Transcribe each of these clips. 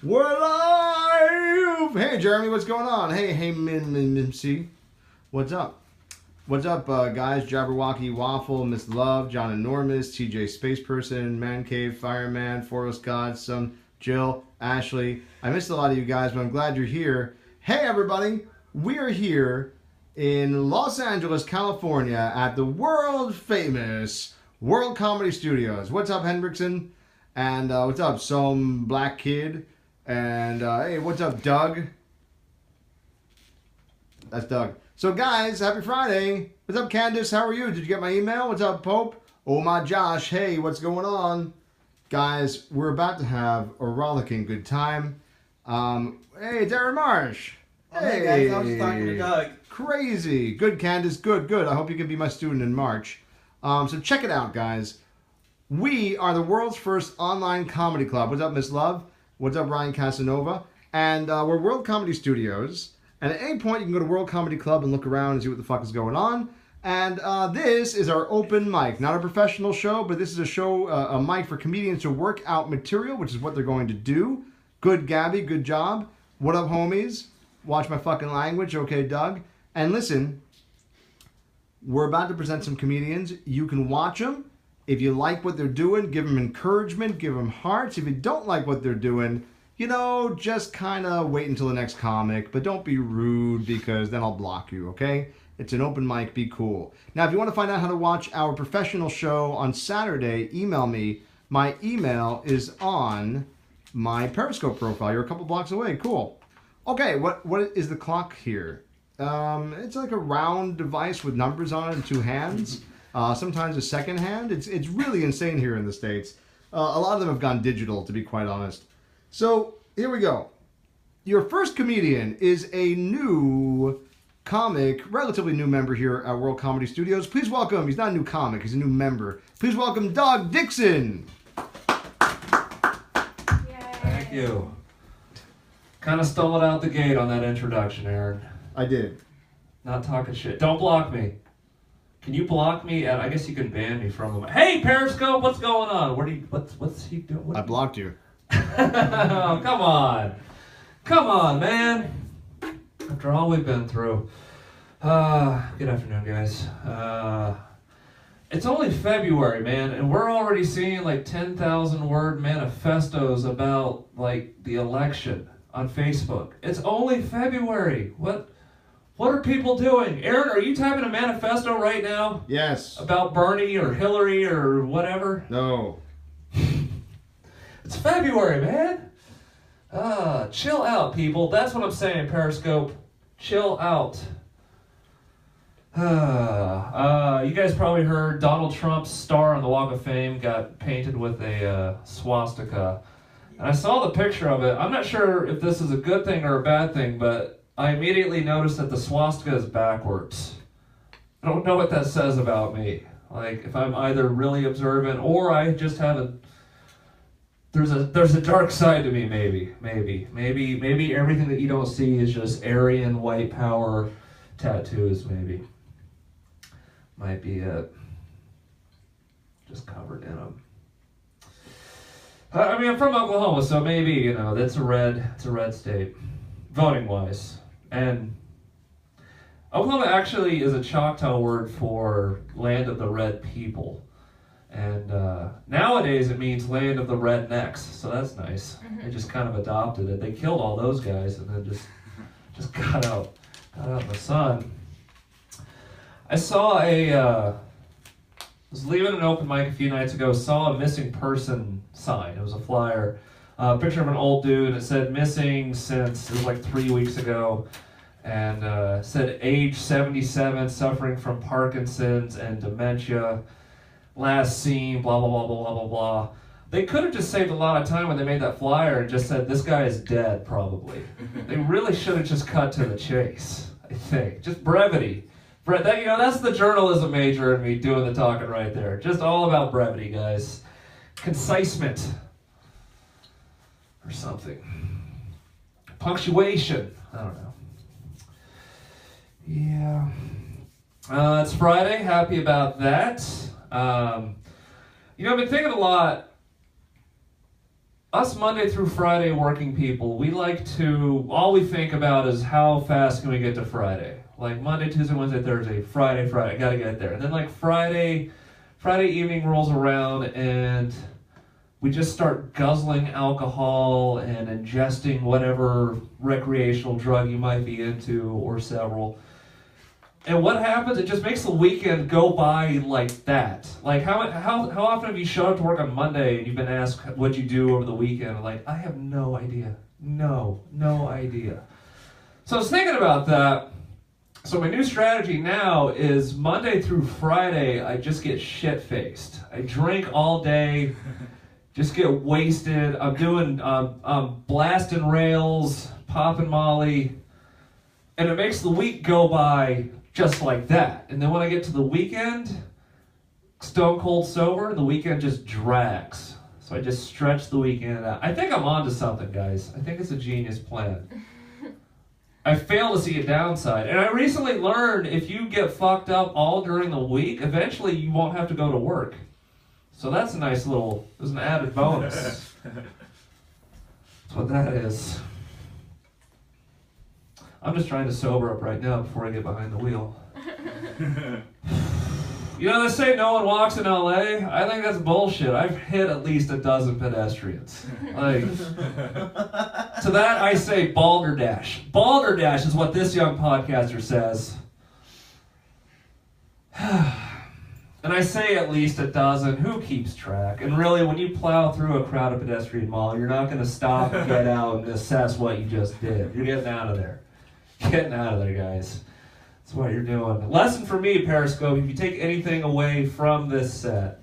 We're live! Hey, Jeremy, what's going on? Hey, Min, what's up? What's up, guys? Jabberwocky Waffle, Miss Love, John Enormous, TJ Space Person, Man Cave, Fireman, Forest God, Jill, Ashley. I missed a lot of you guys, but I'm glad you're here. Hey, everybody! We are here in Los Angeles, California at the world-famous World Comedy Studios. What's up, Hendrickson? And what's up, some black kid? And hey, what's up, Doug? That's Doug. So, guys, happy Friday. What's up, Candace? How are you? Did you get my email? What's up, Pope? Oh, my Josh. Hey, what's going on? Guys, we're about to have a rollicking good time. Hey, it's Aaron Marsh. Oh, hey, guys. I was just talking to Doug. Crazy. Good, Candace. Good. I hope you can be my student in March. So check it out, guys. We are the world's first online comedy club. What's up, Miss Love? What's up, Ryan Casanova? And we're World Comedy Studios. And at any point, you can go to World Comedy Club and look around and see what the fuck is going on. And this is our open mic. Not a professional show, but this is a show, a mic for comedians to work out material, which is what they're going to do. Good, Gabby. Good job. What up, homies? Watch my fucking language. Okay, Doug. And listen, we're about to present some comedians. You can watch them. If you like what they're doing, give them encouragement, give them hearts. If you don't like what they're doing, you know, just kind of wait until the next comic. But don't be rude, because then I'll block you, okay? It's an open mic. Be cool. Now, if you want to find out how to watch our professional show on Saturday, email me. My email is on my Periscope profile. You're a couple blocks away. Cool. Okay, what is the clock here? It's like a round device with numbers on it and two hands. Sometimes a second hand. It's really insane here in the States. A lot of them have gone digital, to be quite honest. So, here we go. Your first comedian is a new comic, relatively new member here at World Comedy Studios. Please welcome, he's not a new comic, he's a new member. Please welcome Doug Dixon. Yay. Thank you. Kind of stole it out the gate on that introduction, Aaron. I did. Not talking shit. Don't block me. Can you block me? I guess you can ban me from them. Hey, Periscope, what's going on? What's he doing? I blocked you. Oh, come on. Come on, man. After all we've been through. Good afternoon, guys. It's only February, man, and we're already seeing like 10,000 word manifestos about like the election on Facebook. It's only February. What are people doing? Aaron, are you typing a manifesto right now? Yes. About Bernie or Hillary or whatever? No. It's February, man. Chill out, people. That's what I'm saying, Periscope. Chill out. You guys probably heard Donald Trump's star on the Walk of Fame got painted with a swastika. And I saw the picture of it. I'm not sure if this is a good thing or a bad thing, but I immediately noticed that the swastika is backwards. I don't know what that says about me. Like, if I'm either really observant or I just have there's a dark side to me, maybe everything that you don't see is just Aryan white power tattoos, maybe. Might be it. Just covered in them. I mean, I'm from Oklahoma, so maybe, you know, it's a red state, voting-wise. And Oklahoma actually is a Choctaw word for land of the red people. And nowadays it means land of the rednecks, so that's nice. They just kind of adopted it. They killed all those guys and then just got out in the sun. I saw was leaving an open mic a few nights ago, saw a missing person sign. It was a flyer, picture of an old dude. It said missing since, it was like 3 weeks ago, and said age 77, suffering from Parkinson's and dementia, last seen, blah, blah, blah, blah, blah, blah, blah. They could have just saved a lot of time when they made that flyer and just said, this guy is dead, probably. They really should have just cut to the chase, I think. Just brevity. That, you know, that's the journalism major in me doing the talking right there. Just all about brevity, guys. Concisement. Or something. Punctuation. I don't know. Yeah. It's Friday. Happy about that. You know, I've been thinking a lot us Monday through Friday working people, we like to, all we think about is how fast can we get to Friday. Like Monday, Tuesday, Wednesday, Thursday, Friday, I gotta get there. And then like Friday evening rolls around and we just start guzzling alcohol and ingesting whatever recreational drug you might be into or several. And what happens? It just makes the weekend go by like that. Like how often have you showed up to work on Monday and you've been asked what'd you do over the weekend? Like, I have no idea. No idea. So I was thinking about that. So my new strategy now is Monday through Friday, I just get shit-faced. I drink all day, just get wasted. I'm doing blasting rails, popping Molly, and it makes the week go by just like that. And then when I get to the weekend, stone cold sober, and the weekend just drags. So I just stretch the weekend out. I think I'm onto something, guys. I think it's a genius plan. I fail to see a downside. And I recently learned if you get fucked up all during the week, eventually you won't have to go to work. So that's a nice little, there's an added bonus. That's what that is. I'm just trying to sober up right now before I get behind the wheel. You know, they say no one walks in LA. I think that's bullshit. I've hit at least a dozen pedestrians. Like, to that I say balderdash. Balderdash is what this young podcaster says. And I say at least a dozen. Who keeps track? And really, when you plow through a crowded pedestrian mall, you're not going to stop and get out and assess what you just did. You're getting out of there. Getting out of there, guys. That's what you're doing. Lesson for me, Periscope, if you take anything away from this set.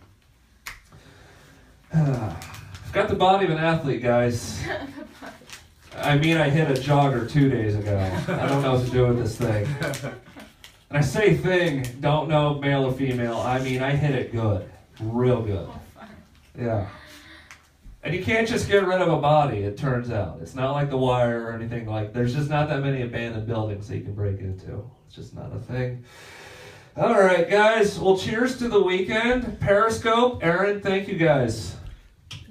I've got the body of an athlete, guys. I mean, I hit a jogger 2 days ago. I don't know what to do with this thing. And I say thing, don't know male or female. I mean, I hit it good. Real good. Yeah. And you can't just get rid of a body, it turns out. It's not like The Wire or anything like, there's just not that many abandoned buildings that you can break into. It's just not a thing. All right, guys. Well, cheers to the weekend. Periscope, Aaron, thank you guys.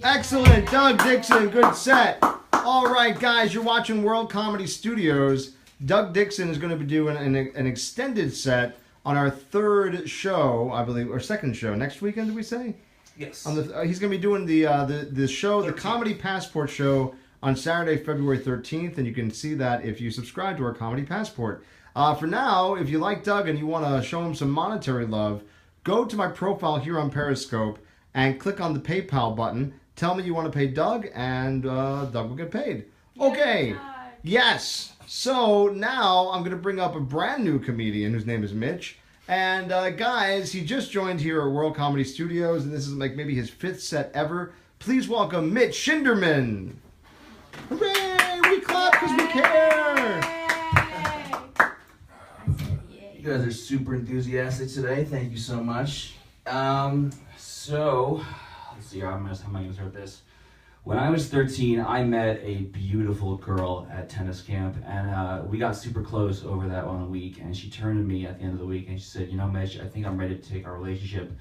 Excellent. Doug, Dixon, good set. All right, guys, you're watching World Comedy Studios. Doug Dixon is going to be doing an extended set on our third show, I believe, or second show. Next weekend, did we say? Yes. He's going to be doing the show, 13th. The Comedy Passport show on Saturday, February 13th, and you can see that if you subscribe to our Comedy Passport. For now, if you like Doug and you want to show him some monetary love, go to my profile here on Periscope and click on the PayPal button. Tell me you want to pay Doug, and Doug will get paid. Okay. Yes. So now I'm going to bring up a brand new comedian whose name is Mitch. And guys, he just joined here at World Comedy Studios, and this is like maybe his 5th set ever. Please welcome Mitch Schindermann. Hooray! We clap because we care. You guys are super enthusiastic today. Thank you so much. So, let's see, how am I going to start this? When I was 13, I met a beautiful girl at tennis camp, and we got super close over that 1 week, and she turned to me at the end of the week, and she said, you know, Mitch, I think I'm ready to take our relationship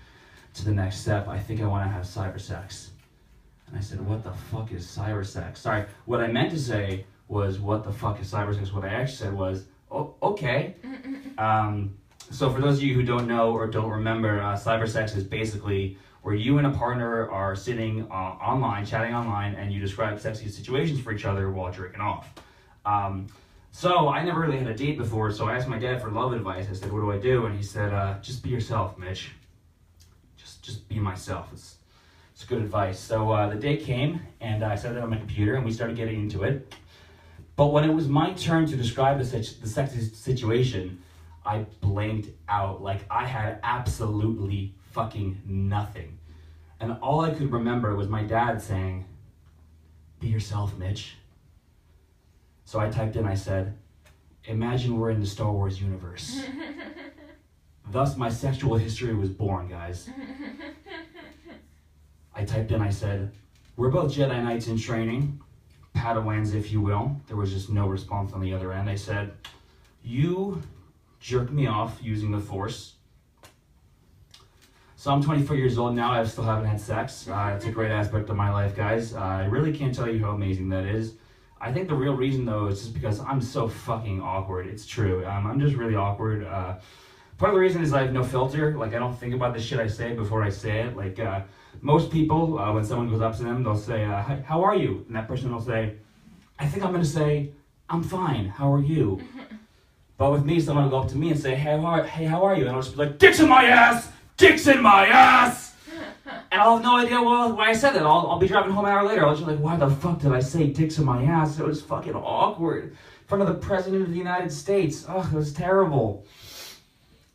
to the next step. I think I want to have cyber sex. And I said, what the fuck is cyber sex? Sorry, what I meant to say was, what the fuck is cyber sex? What I actually said was, oh, okay. So for those of you who don't know or don't remember, cyber sex is basically where you and a partner are sitting online, chatting online, and you describe sexy situations for each other while jerking off. So I never really had a date before, so I asked my dad for love advice. I said, what do I do? And he said, just be yourself, Mitch. Just be myself. It's good advice. So the date came, and I sat down on my computer, and we started getting into it. But when it was my turn to describe the sexy situation, I blanked out. Like, I had absolutely fucking nothing. And all I could remember was my dad saying, be yourself, Mitch. So I typed in, I said, imagine we're in the Star Wars universe. Thus, my sexual history was born, guys. I typed in, I said, we're both Jedi Knights in training, Padawans, if you will. There was just no response on the other end. I said, you jerk me off using the Force. So I'm 24 years old now. I still haven't had sex. It's a great aspect of my life, guys. I really can't tell you how amazing that is. I think the real reason, though, is just because I'm so fucking awkward. It's true. I'm just really awkward. Part of the reason is I have no filter. Like, I don't think about the shit I say before I say it. Like, most people, when someone goes up to them, they'll say, "Hi, how are you?" And that person will say, "I think I'm going to say, I'm fine. How are you?" But with me, someone will go up to me and say, "Hey, how are you?" And I'll just be like, "Dixon my ass! Dixon my ass!" And I'll have no idea why I said that. I'll be driving home an hour later. I'll just be like, why the fuck did I say Dixon my ass? It was fucking awkward. In front of the President of the United States. Oh, it was terrible.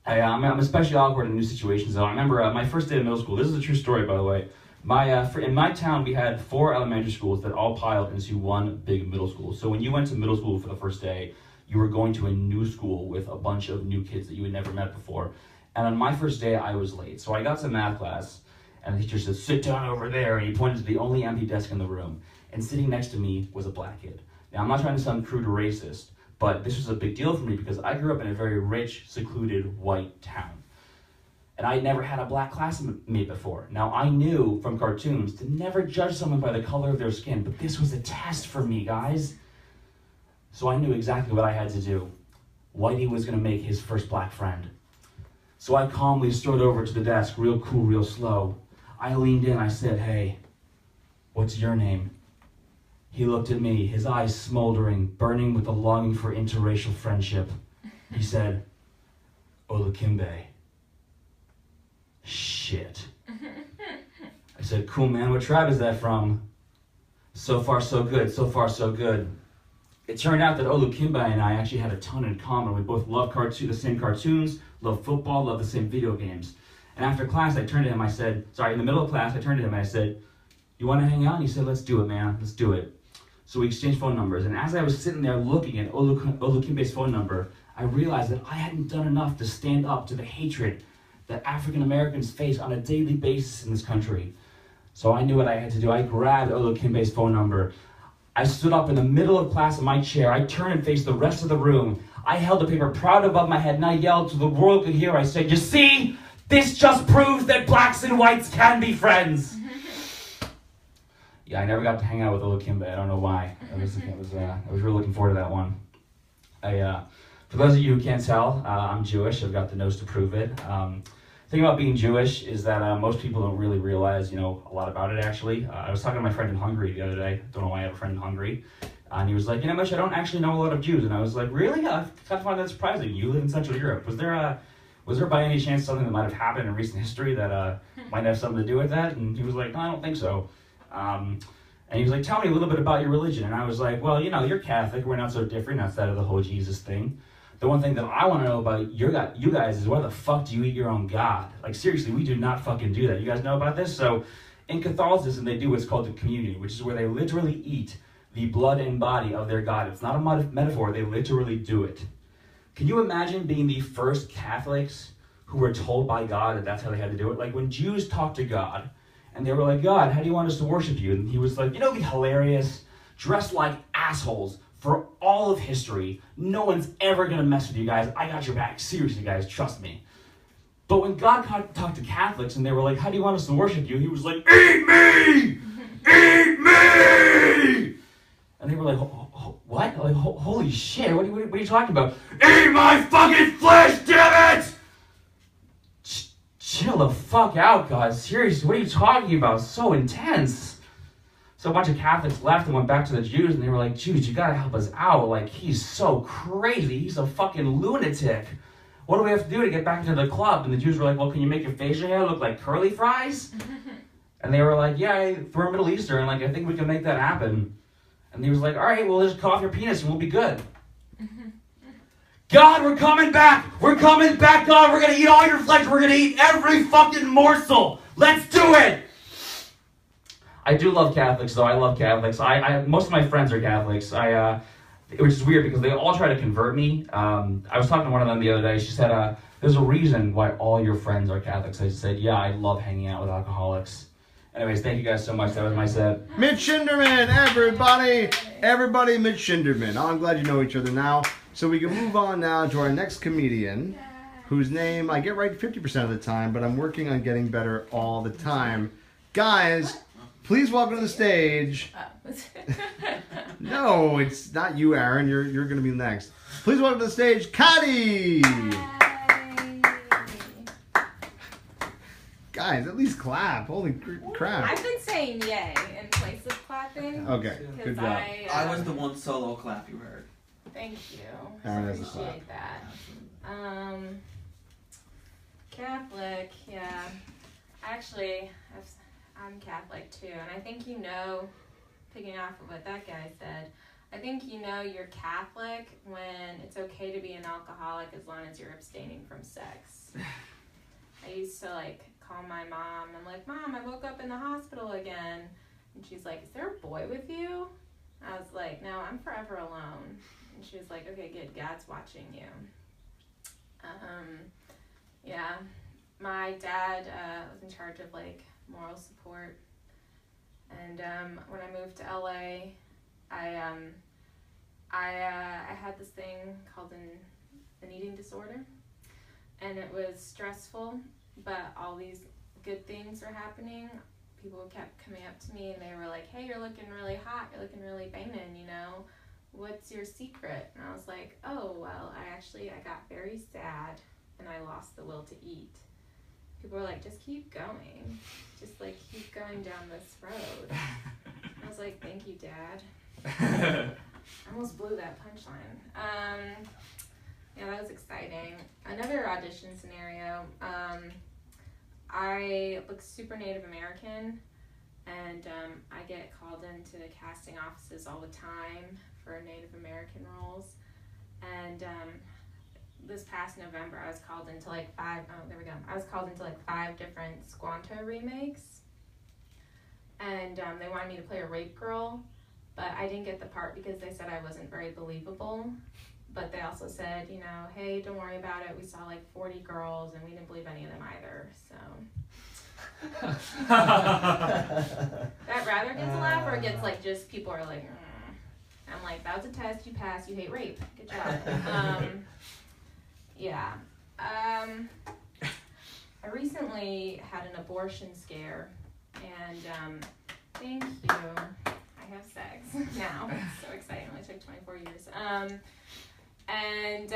I'm especially awkward in new situations, though. I remember my first day of middle school. This is a true story, by the way. In my town, we had 4 elementary schools that all piled into one big middle school. So when you went to middle school for the first day, you were going to a new school with a bunch of new kids that you had never met before. And on my first day, I was late. So I got to math class, and the teacher said, "Sit down over there." And he pointed to the only empty desk in the room. And sitting next to me was a black kid. Now, I'm not trying to sound crude or racist, but this was a big deal for me because I grew up in a very rich, secluded, white town. And I never had a black classmate before. Now, I knew from cartoons to never judge someone by the color of their skin, but this was a test for me, guys. So I knew exactly what I had to do. Whitey was going to make his first black friend. So I calmly strode over to the desk, real cool, real slow. I leaned in, I said, "Hey, what's your name?" He looked at me, his eyes smoldering, burning with the longing for interracial friendship. He said, "Olukimbe." Shit. I said, "Cool, man, what tribe is that from?" So far, so good, so far, so good. It turned out that Olukimbe and I actually had a ton in common. We both love the same cartoons, love football, love the same video games. And after class, I turned to him, in the middle of class, I turned to him and I said, "You want to hang out?" And he said, "Let's do it, man, let's do it." So we exchanged phone numbers. And as I was sitting there looking at Olukimbe's phone number, I realized that I hadn't done enough to stand up to the hatred that African Americans face on a daily basis in this country. So I knew what I had to do. I grabbed Olukimbe's phone number. I stood up in the middle of class in my chair. I turned and faced the rest of the room. I held the paper proud above my head and I yelled so the world could hear. I said, "You see, this just proves that blacks and whites can be friends." Yeah, I never got to hang out with Olukimbe. I don't know why. I was really looking forward to that one. For those of you who can't tell, I'm Jewish. I've got the nose to prove it. The thing about being Jewish is that most people don't really realize, a lot about it, actually. I was talking to my friend in Hungary the other day. Don't know why I have a friend in Hungary. And he was like, Mitch, I don't actually know a lot of Jews. And I was like, really? I kind of find that surprising. You live in Central Europe. Was there by any chance something that might have happened in recent history that might have something to do with that? And he was like, no, I don't think so. And he was like, tell me a little bit about your religion. And I was like, well, you're Catholic. We're not so different outside of the whole Jesus thing. The one thing that I want to know about you guys is why the fuck do you eat your own God? Like, seriously, we do not fucking do that. You guys know about this? So in Catholicism, they do what's called the communion, which is where they literally eat the blood and body of their God. It's not a metaphor. They literally do it. Can you imagine being the first Catholics who were told by God that that's how they had to do it? Like when Jews talked to God, and they were like, "God, how do you want us to worship you?" And he was like, it'd be hilarious. Dress like assholes for all of history. No one's ever going to mess with you guys. I got your back. Seriously, guys, trust me. But when God talked to Catholics and they were like, "How do you want us to worship you?" He was like, "Eat me! Eat me!" And they were like, "What? Like, holy shit, what are you talking about?" "Eat my fucking flesh, damn it!" Chill the fuck out, guys. Seriously, what are you talking about? So intense. So a bunch of Catholics left and went back to the Jews, and they were like, "Jews, you gotta help us out. Like, he's so crazy. He's a fucking lunatic. What do we have to do to get back into the club?" And the Jews were like, "Well, can you make your facial hair look like curly fries?" And they were like, "Yeah, we're Middle Eastern. Like, I think we can make that happen." And he was like, "All right, well, just cut off your penis and we'll be good." "God, we're coming back! We're coming back, God! We're gonna eat all your flesh! We're gonna eat every fucking morsel! Let's do it!" I do love Catholics, though. I love Catholics. Most of my friends are Catholics. Which is weird because they all try to convert me. I was talking to one of them the other day. She said, "There's a reason why all your friends are Catholics." I said, "Yeah, I love hanging out with alcoholics." Anyways, thank you guys so much. That was my set. Mitch Schindermann, everybody, Mitch Schindermann. Oh, I'm glad you know each other now. So we can move on now to our next comedian. whose name I get right 50% of the time, but I'm working on getting better all the time. Guys, please welcome to the stage. No, it's not you, Aaron. You're going to be next. Please welcome to the stage, Connie. Guys, at least clap. Holy crap. I've been saying yay in place of clapping. Okay, good job. I was the one solo clap you heard. Thank you. Aaron I has a clap. appreciate that. Catholic, yeah. Actually, I'm Catholic too, and I think picking off of what that guy said, I think you're Catholic when it's okay to be an alcoholic as long as you're abstaining from sex. I used to call my mom. I'm like, Mom, I woke up in the hospital again. And she's like, is there a boy with you? I was like, no, I'm forever alone. And she was like, okay, good, God's watching you. Yeah, my dad was in charge of moral support. And when I moved to LA, I had this thing called an eating disorder. And it was stressful, but all these good things were happening. People kept coming up to me and they were like, hey, you're looking really hot, you're looking really banging, what's your secret? And I was like, oh, well, I got very sad and I lost the will to eat. People were like, just keep going. Just keep going down this road. I was like, thank you, Dad. I almost blew that punchline. Yeah, that was exciting. Another audition scenario. I look super Native American, and I get called into casting offices all the time for Native American roles. And this past November, I was called into I was called into 5 different Squanto remakes, and they wanted me to play a rape girl, but I didn't get the part because they said I wasn't very believable. But they also said, hey, don't worry about it. We saw 40 girls and we didn't believe any of them either. So that rather gets a laugh or it gets just people are like, I'm like, that was a test. You passed. You hate rape. Good job. Yeah. I recently had an abortion scare and thank you. I have sex now. It's so exciting. It only took 24 years. And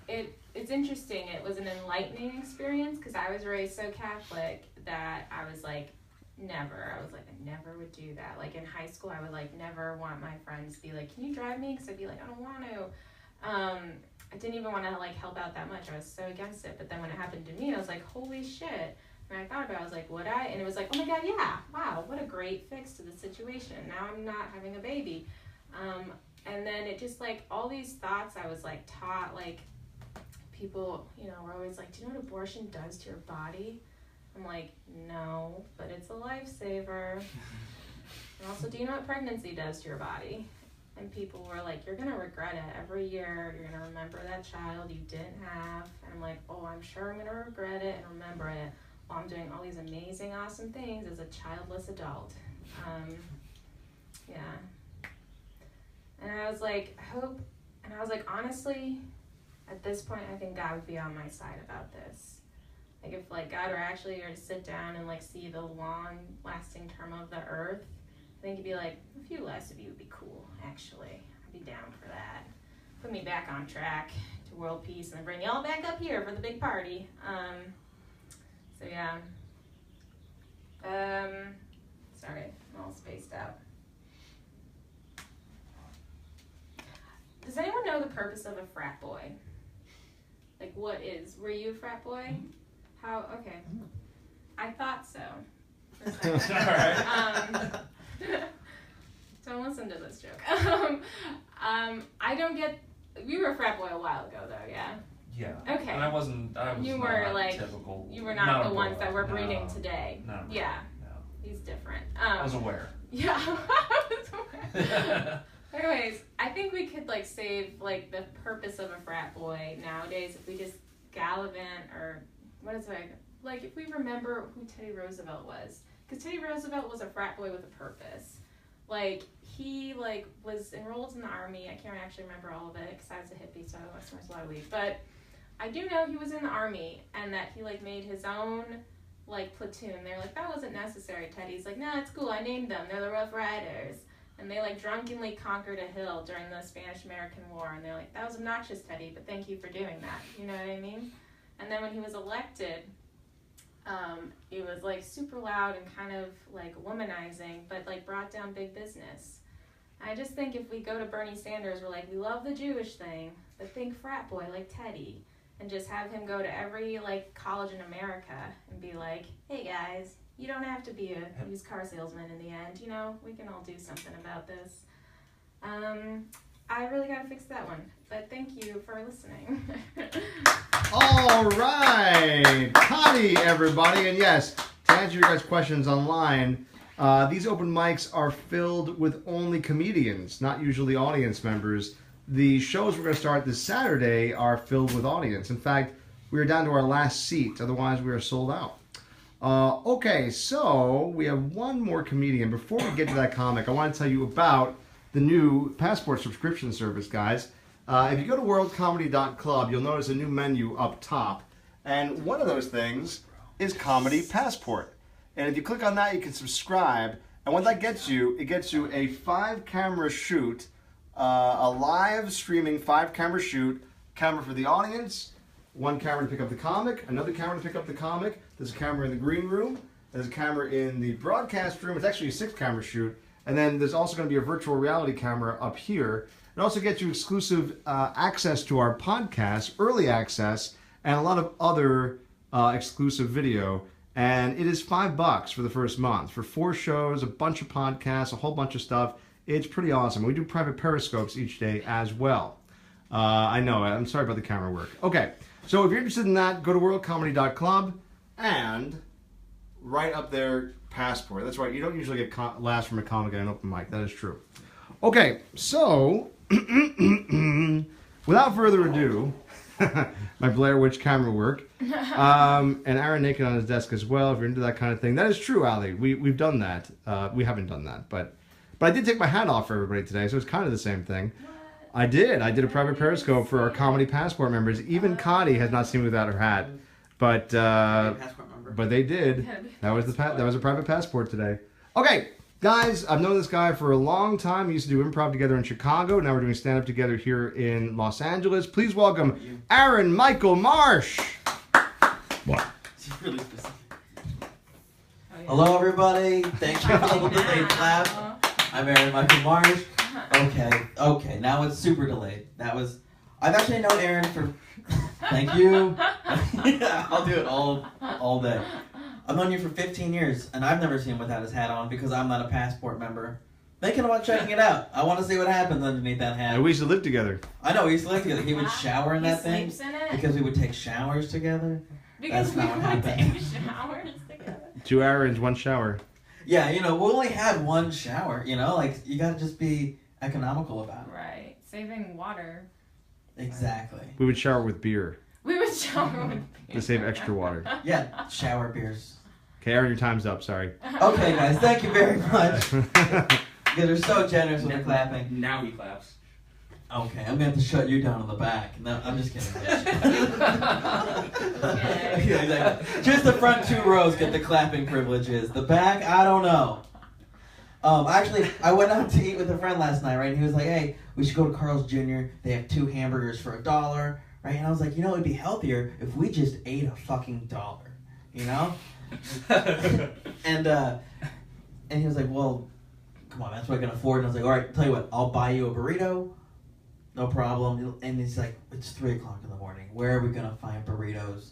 it's interesting. It was an enlightening experience because I was raised so Catholic that I was never. I was I never would do that. In high school, I would never want my friends to be like, can you drive me? Because I'd be like, I don't want to. I didn't even want to help out that much. I was so against it. But then when it happened to me, I was like, holy shit. And I thought about it, I was like, would I? And it was like, oh my God, yeah. Wow, what a great fix to the situation. Now I'm not having a baby. And then it just all these thoughts I was taught, people, were always like, do you know what abortion does to your body? I'm like, no, but it's a lifesaver. And also, do you know what pregnancy does to your body? And people were like, you're going to regret it every year. You're going to remember that child you didn't have. And I'm like, oh, I'm sure I'm going to regret it and remember it while I'm doing all these amazing, awesome things as a childless adult. Yeah. And I was like, honestly, at this point, I think God would be on my side about this. If God were actually to sit down and see the long-lasting term of the earth, I think he'd be like, a few less of you would be cool, actually. I'd be down for that. Put me back on track to world peace and then bring y'all back up here for the big party. So yeah. Sorry, I'm all spaced out. Does anyone know the purpose of a frat boy? Were you a frat boy? How, okay. I thought so. Alright. Don't listen to this joke. I don't get, you were a frat boy a while ago though, yeah? Yeah. Okay. And I was you were not typical. You were not the ones that we're breeding today. No. Yeah. No. He's different. I was aware. Yeah, I was aware. Anyways, I think we could save the purpose of a frat boy nowadays if we just gallivant or what is it if we remember who Teddy Roosevelt was, because Teddy Roosevelt was a frat boy with a purpose. He was enrolled in the army. I can't actually remember all of it because I was a hippie, so I smoked a lot of weed. But I do know he was in the Army and that he, like, made his own, like, platoon. They're like, that wasn't necessary, Teddy. He's like, no, it's cool. I named them. They're the Rough Riders. And they, like, drunkenly conquered a hill during the Spanish-American War. And they're like, that was obnoxious, Teddy, but thank you for doing that. You know what I mean? And then when he was elected, he was, like, super loud and kind of, like, womanizing, but, like, brought down big business. I just think if we go to Bernie Sanders, we're like, we love the Jewish thing, but think frat boy like Teddy. And just have him go to every, like, college in America and be like, hey, guys, you don't have to be a used car salesman in the end. You know, we can all do something about this. I really got to fix that one. But thank you for listening. All right. Connie, everybody. And yes, to answer your guys' questions online, these open mics are filled with only comedians, not usually audience members. The shows we're going to start this Saturday are filled with audience. In fact, we are down to our last seat. Otherwise, we are sold out. Okay, so we have one more comedian. Before we get to that comic, I want to tell you about the new Passport subscription service, guys. If you go to worldcomedy.club, you'll notice a new menu up top. And one of those things is Comedy Passport. And if you click on that, you can subscribe. And what that gets you, it gets you a 5-camera shoot, a live streaming 5-camera shoot, camera for the audience, 1 camera to pick up the comic, another camera to pick up the comic. There's a camera in the green room. There's a camera in the broadcast room. It's actually a 6-camera shoot. And then there's also going to be a virtual reality camera up here. It also gets you exclusive access to our podcast, early access, and a lot of other exclusive video. And it is $5 for the first month for 4 shows, a bunch of podcasts, a whole bunch of stuff. It's pretty awesome. We do private Periscopes each day as well. I know. I'm sorry about the camera work. Okay. So if you're interested in that, go to worldcomedy.club and right up there, Passport. That's right. You don't usually get laughs from a comic at an open mic. That is true. Okay. So without further ado, my Blair Witch camera work, and Aaron naked on his desk as well. If you're into that kind of thing, that is true, Ali. We've done that. We haven't done that, but I did take my hat off for everybody today, so it's kind of the same thing. What? I did a private Periscope for our Comedy Passport members. Even Connie has not seen me without her hat, but they did. That was a private passport today. Okay. Guys, I've known this guy for a long time. We used to do improv together in Chicago. Now we're doing stand-up together here in Los Angeles. Please welcome Aaron Michael Marsh. What? It's really specific. Hello, everybody. Thank you for the delayed clap. I'm Aaron Michael Marsh. Okay. Now it's super delayed. I've actually known Aaron for... Thank you. I'll do it all day. I've known you for 15 years, and I've never seen him without his hat on because I'm not a Passport member. Thinking about checking it out. I want to see what happens underneath that hat. And we used to live together. I know, we used to live together. He would shower in that thing. Sleeps in it? Because we would take showers together. Because That's not what happened. Take showers together. 2 Aarons, 1 shower. Yeah, we only had 1 shower, like, you gotta just be economical about it. Right. Saving water. Exactly. We would shower with beer We would shower with beer. to save extra water. Yeah, shower beers. Okay, Aaron, your time's up. Sorry. Okay, guys, thank you very much. You guys are so generous with the clapping. Now he claps. Okay, I'm gonna have to shut you down in the back. No, I'm just kidding. Yeah, exactly. Just the front 2 rows get the clapping privileges. The back, I don't know. Actually, I went out to eat with a friend last night, right? And he was like, hey, we should go to Carl's Jr. They have 2 hamburgers for $1, right? And I was like, it'd be healthier if we just ate a fucking $1, and he was like, well, come on, that's what I can afford. And I was like, all right, tell you what, I'll buy you a burrito. No problem. And he's like, it's 3 o'clock in the morning. Where are we going to find burritos?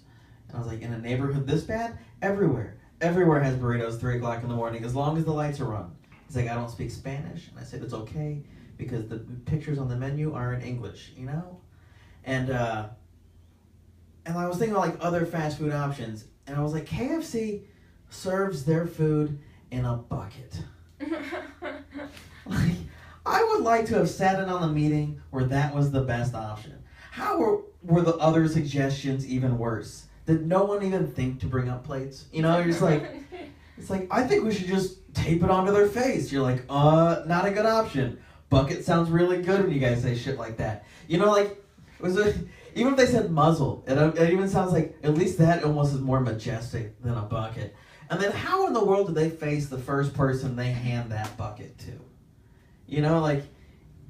And I was like, in a neighborhood this bad? Everywhere. Everywhere has burritos 3 o'clock in the morning, as long as the lights are on. He's like, I don't speak Spanish. And I said, it's okay, because the pictures on the menu are in English, And I was thinking about, other fast food options. And I was like, KFC serves their food in a bucket. I would like to have sat in on the meeting where that was the best option. How were the other suggestions even worse? Did no one even think to bring up plates? You're just like, it's like, I think we should just tape it onto their face. You're like, not a good option. Bucket sounds really good when you guys say shit like that. Even if they said muzzle, it even sounds like at least that almost is more majestic than a bucket. And then how in the world do they face the first person they hand that bucket to? You know, like,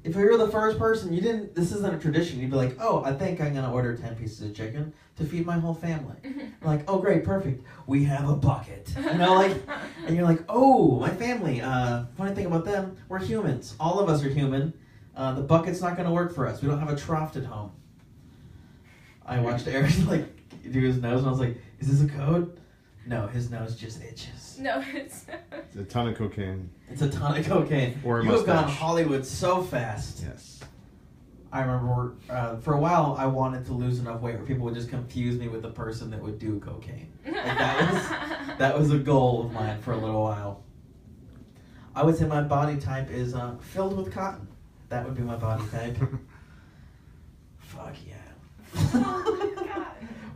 if you were the first person, this isn't a tradition. You'd be like, oh, I think I'm going to order 10 pieces of chicken to feed my whole family. Like, oh, great, perfect. We have a bucket. You know, like, and you're like, oh, my family. Funny thing about them, we're humans. All of us are human. The bucket's not going to work for us. We don't have a trough at home. I watched Aaron, like, do his nose, and I was like, is this a code? No, his nose just itches. No, it's It's a ton of cocaine. It's a ton of cocaine. Or a You have gone mustache. Hollywood so fast. Yes. I remember for a while I wanted to lose enough weight where people would just confuse me with the person that would do cocaine. Like that was a goal of mine for a little while. I would say my body type is filled with cotton. That would be my body type. Fuck yeah. Oh my God.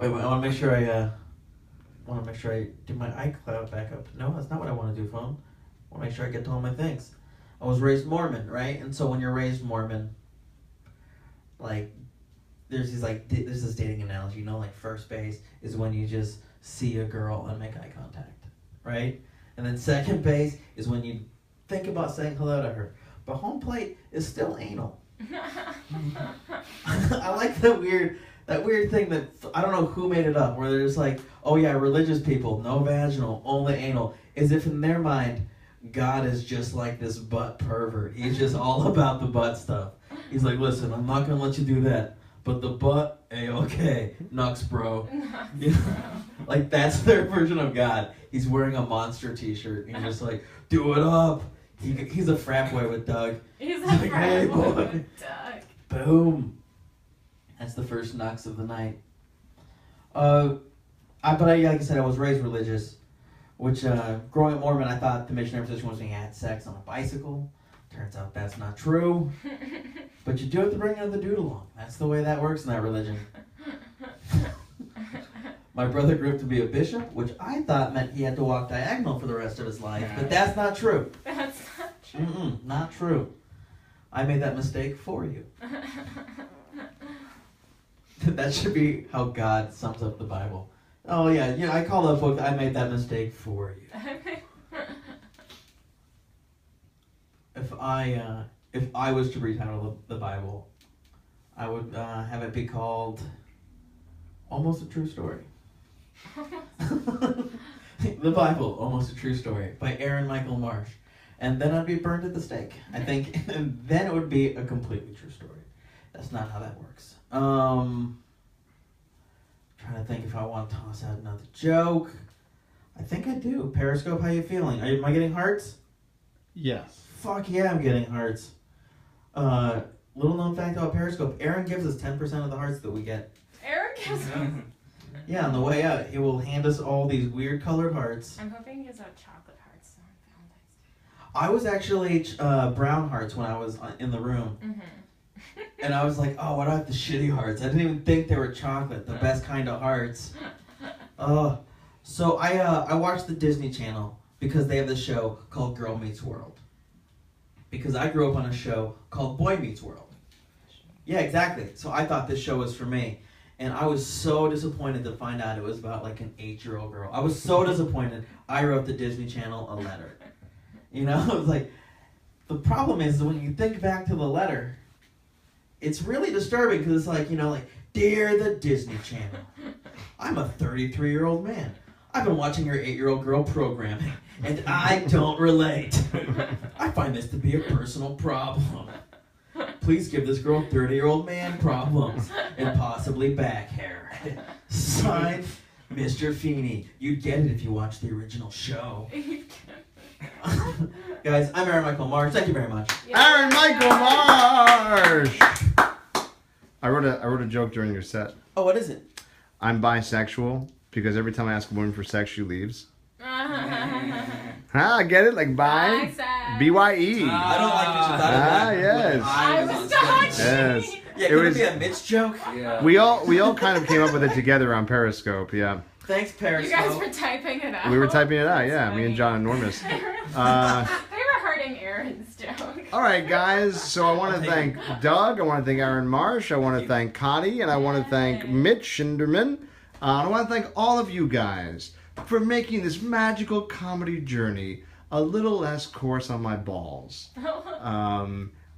Wait, I want to make sure I do my iCloud backup. No, that's not what I want to do, phone. I want to make sure I get to all my things. I was raised Mormon, right? And so when you're raised Mormon, like, there's this dating analogy, you know, like first base is when you just see a girl and make eye contact, right? And then second base is when you think about saying hello to her. But home plate is still anal. I like that weird thing that, I don't know who made it up, where they're just like, oh yeah, religious people, no vaginal, only anal. As if in their mind, God is just like this butt pervert. He's just all about the butt stuff. He's like, listen, I'm not going to let you do that, but the butt, A-okay, nux bro. You know? Like, that's their version of God. He's wearing a Monster t-shirt, and he's just like, do it up. He's a frat boy with Doug. He's like, a hey, frat boy. boy with Doug. Boom. That's the first knocks of the night. Like I said, I was raised religious, which growing up Mormon, I thought the missionary position was when you had sex on a bicycle. Turns out that's not true. But you do have to bring another dude along. That's the way that works in that religion. My brother grew up to be a bishop, which I thought meant he had to walk diagonal for the rest of his life. But that's not true. That's not true. Not true. I made that mistake for you. That should be how God sums up the Bible. Oh yeah, I call that book, I made that mistake for you. If I was to retitle the Bible, I would have it be called Almost a True Story. The Bible, Almost a True Story, by Aaron Michael Marsh. And then I'd be burned at the stake, I think. And then it would be a completely true story. That's not how that works. Trying to think if I want to toss out another joke. I think I do. Periscope, how you feeling? Am I getting hearts? Yes. Fuck yeah, I'm getting hearts. Little known fact about Periscope, Aaron gives us 10% of the hearts that we get. Aaron gives us. Yeah, on the way out, he will hand us all these weird colored hearts. I'm hoping he gives out chocolate hearts on Valentine's Day. I was actually brown hearts when I was in the room. Mm-hmm. And I was like, oh, why do I have the shitty hearts? I didn't even think they were chocolate, the best kind of hearts. So I watched the Disney Channel because they have this show called Girl Meets World. Because I grew up on a show called Boy Meets World. Yeah, exactly. So I thought this show was for me. And I was so disappointed to find out it was about like an 8-year-old girl. I was so disappointed. I wrote the Disney Channel a letter. You know, I was like, the problem is that when you think back to the letter, it's really disturbing because it's like, Dear the Disney Channel, I'm a 33-year-old man. I've been watching your 8-year-old girl programming, and I don't relate. I find this to be a personal problem. Please give this girl 30-year-old man problems and possibly back hair. Signed, Mr. Feeney. You'd get it if you watched the original show. Guys, I'm Aaron Michael Marsh. Thank you very much. Aaron Michael Marsh! I wrote a joke during your set. Oh, what is it? I'm bisexual because every time I ask a woman for sex, she leaves. Get it? Like bi? B-Y-E. I don't like this without that. Yes. I was dodging. Yes. Yeah, could it be a Mitch joke? Yeah. We all kind of came up with it together on Periscope, yeah. Thanks, Periscope. You guys were typing it out. We were typing it out, yeah. Me and John Enormous. They were hurting Aaron's joke. All right, guys. So I want to thank Doug. I want to thank Aaron Marsh. I want to thank Connie. And I want to thank Mitch Schindermann. I want to thank all of you guys for making this magical comedy journey a little less coarse on my balls.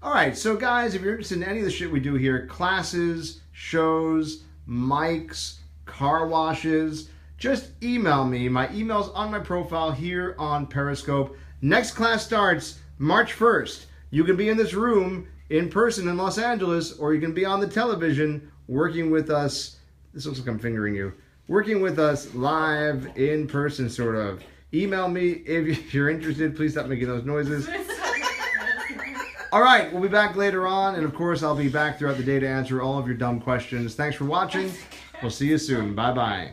All right, so guys, if you're interested in any of the shit we do here, classes, shows, mics, car washes, just email me. My email's on my profile here on Periscope. Next class starts March 1st. You can be in this room in person in Los Angeles, or you can be on the television working with us. This looks like I'm fingering you. Working with us live in person, sort of. Email me if you're interested. Please stop making those noises. All right, we'll be back later on, and of course, I'll be back throughout the day to answer all of your dumb questions. Thanks for watching. We'll see you soon. Bye-bye.